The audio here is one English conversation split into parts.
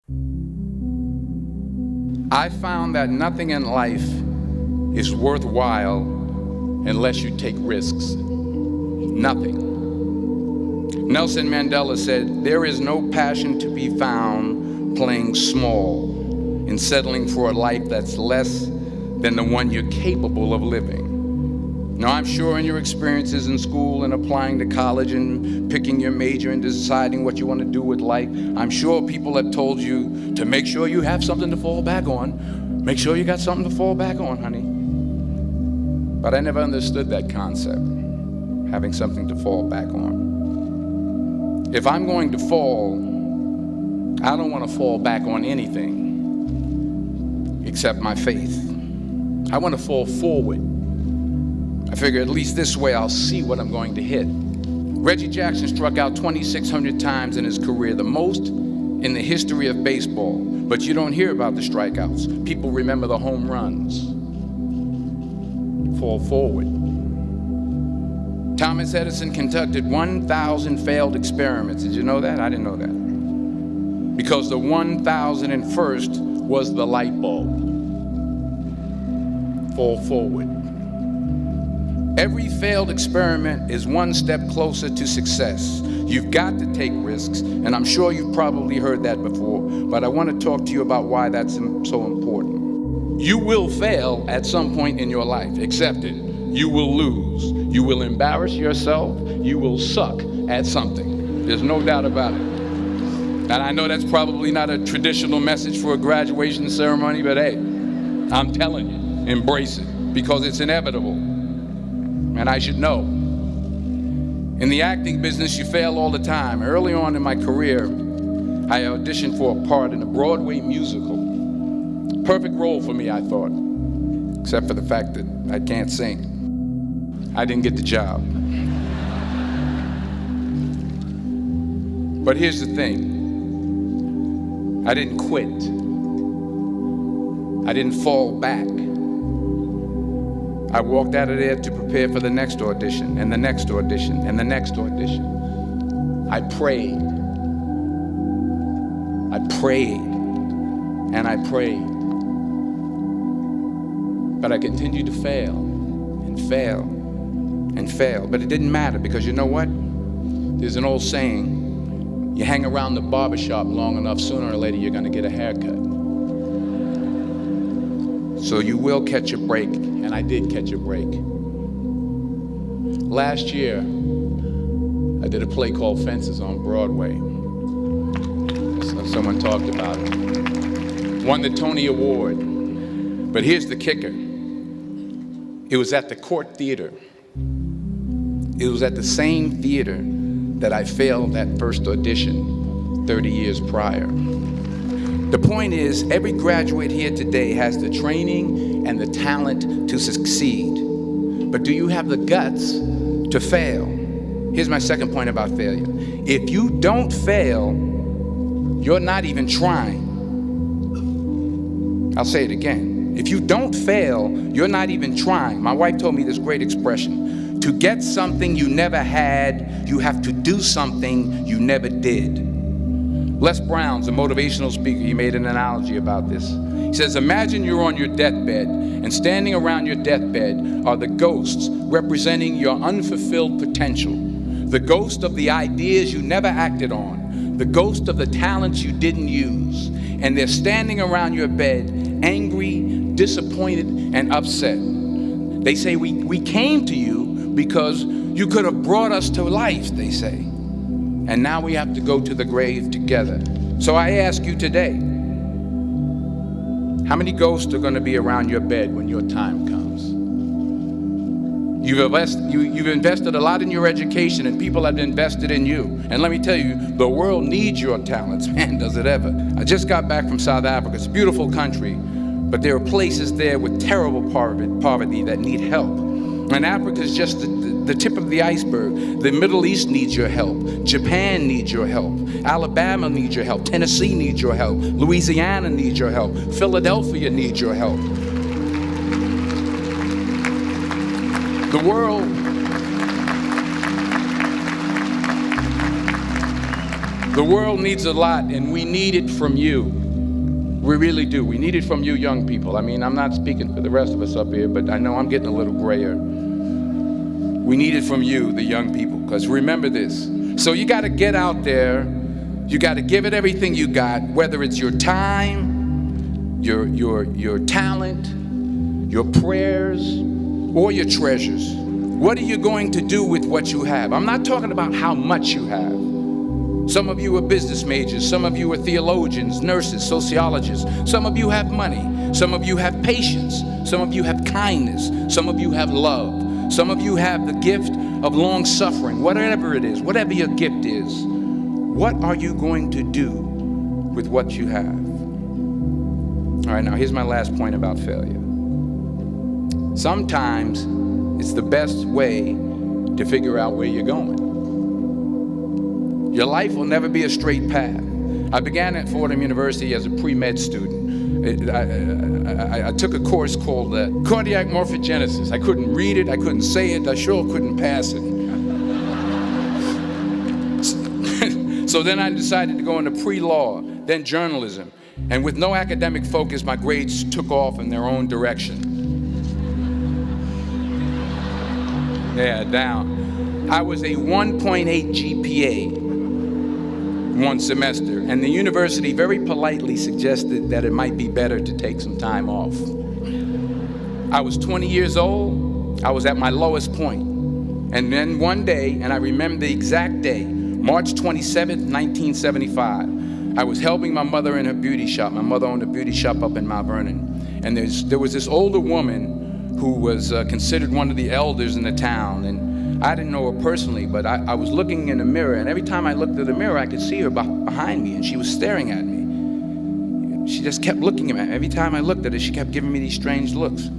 I found that nothing in life is worthwhile unless you take risks. Nothing. Nelson Mandela said, "There is no passion to be found playing small and settling for a life that's less than the one you're capable of living." Now, I'm sure in your experiences in school and applying to college and picking your major and deciding what you want to do with life, I'm sure people have told you to make sure you have something to fall back on. Make sure you got something to fall back on, honey. But I never understood that concept, having something to fall back on. If I'm going to fall, I don't want to fall back on anything except my faith. I want to fall forward. I figure at least this way I'll see what I'm going to hit. Reggie Jackson struck out 2,600 times in his career, the most in the history of baseball. But you don't hear about the strikeouts. People remember the home runs. Fall forward. Thomas Edison conducted 1,000 failed experiments. Did you know that? I didn't know that. Because the 1,001st was the light bulb. Fall forward. Every failed experiment is one step closer to success. You've got to take risks, and I'm sure you've probably heard that before, but I want to talk to you about why that's so important. You will fail at some point in your life. Accept it. You will lose. You will embarrass yourself. You will suck at something. There's no doubt about it. And I know that's probably not a traditional message for a graduation ceremony, but hey, I'm telling you, embrace it, because it's inevitable. And I should know. In the acting business, you fail all the time. Early on in my career, I auditioned for a part in a Broadway musical. Perfect role for me, I thought, except for the fact that I can't sing. I didn't get the job. But here's the thing. I didn't quit. I didn't fall back. I walked out of there to prepare for the next audition, and the next audition, and the next audition. I prayed. I prayed, and I prayed. But I continued to fail, and fail, and fail. But it didn't matter, because you know what? There's an old saying, you hang around the barbershop long enough, sooner or later you're gonna get a haircut. So you will catch a break, and I did catch a break. Last year, I did a play called Fences on Broadway. Someone talked about it. Won the Tony Award. But here's the kicker. It was at the Court Theater. It was at the same theater that I failed that first audition 30 years prior. The point is, every graduate here today has the training and the talent to succeed. But do you have the guts to fail? Here's my second point about failure. If you don't fail, you're not even trying. I'll say it again. If you don't fail, you're not even trying. My wife told me this great expression. To get something you never had, you have to do something you never did. Les Brown's a motivational speaker. He made an analogy about this. He says, imagine you're on your deathbed, and standing around your deathbed are the ghosts representing your unfulfilled potential. The ghost of the ideas you never acted on. The ghost of the talents you didn't use. And they're standing around your bed, angry, disappointed, and upset. They say, we came to you because you could have brought us to life, they say. And now we have to go to the grave together. So I ask you today, how many ghosts are going to be around your bed when your time comes? You've invested a lot in your education, and people have invested in you. And let me tell you, the world needs your talents. Man, does it ever. I just got back from South Africa. It's a beautiful country, but there are places there with terrible poverty that need help. And Africa is just the tip of the iceberg. The Middle East needs your help. Japan needs your help. Alabama needs your help. Tennessee needs your help. Louisiana needs your help. Philadelphia needs your help. The world The world needs a lot, and we need it from you. We really do. We need it from you young people. I mean, I'm not speaking for the rest of us up here, but I know I'm getting a little grayer. We need it from you, the young people, because remember this. So you got to get out there. You got to give it everything you got, whether it's your time, your talent, your prayers, or your treasures. What are you going to do with what you have? I'm not talking about how much you have. Some of you are business majors. Some of you are theologians, nurses, sociologists. Some of you have money. Some of you have patience. Some of you have kindness. Some of you have love. Some of you have the gift of long suffering. Whatever it is, whatever your gift is, what are you going to do with what you have? All right, now here's my last point about failure. Sometimes it's the best way to figure out where you're going. Your life will never be a straight path. I began at Fordham University as a pre-med student. I took a course called cardiac morphogenesis. I couldn't read it, I couldn't say it, I sure couldn't pass it. So then I decided to go into pre-law, then journalism. And with no academic focus, my grades took off in their own direction. Yeah, down. I was a 1.8 GPA one semester, and the university very politely suggested that it might be better to take some time off. I was 20 years old. I was at my lowest point. And then one day, and I remember the exact day, March 27th, 1975, I was helping my mother in her beauty shop. My mother owned a beauty shop up in Mount Vernon. And there was this older woman who was considered one of the elders in the town. And I didn't know her personally, but I was looking in the mirror, and every time I looked at the mirror, I could see her behind me, and she was staring at me. She just kept looking at me. Every time I looked at her, she kept giving me these strange looks.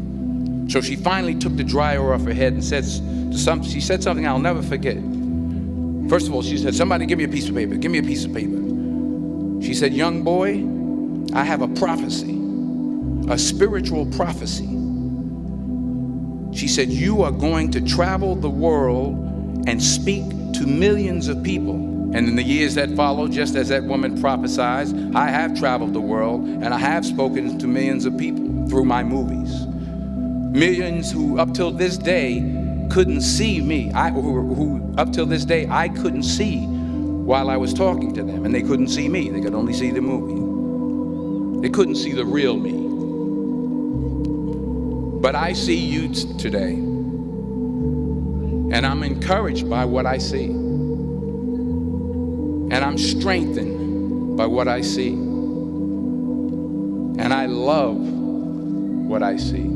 So she finally took the dryer off her head and she said something I'll never forget. First of all, she said, "Somebody give me a piece of paper. Give me a piece of paper." She said, "Young boy, I have a prophecy, a spiritual prophecy." She said, "You are going to travel the world and speak to millions of people." And in the years that followed, just as that woman prophesied, I have traveled the world and I have spoken to millions of people through my movies. Millions who up till this day couldn't see me, who up till this day I couldn't see while I was talking to them, and they couldn't see me. They could only see the movie. They couldn't see the real me. But I see you today, and I'm encouraged by what I see, and I'm strengthened by what I see, and I love what I see.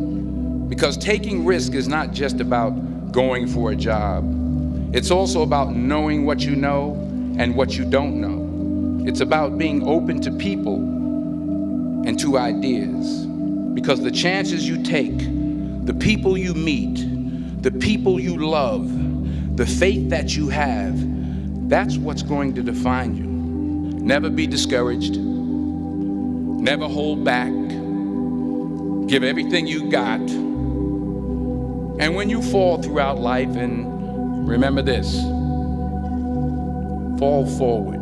Because taking risk is not just about going for a job. It's also about knowing what you know and what you don't know. It's about being open to people and to ideas. Because the chances you take, the people you meet, the people you love, the faith that you have, that's what's going to define you. Never be discouraged. Never hold back. Give everything you got. And when you fall throughout life, and remember this, fall forward.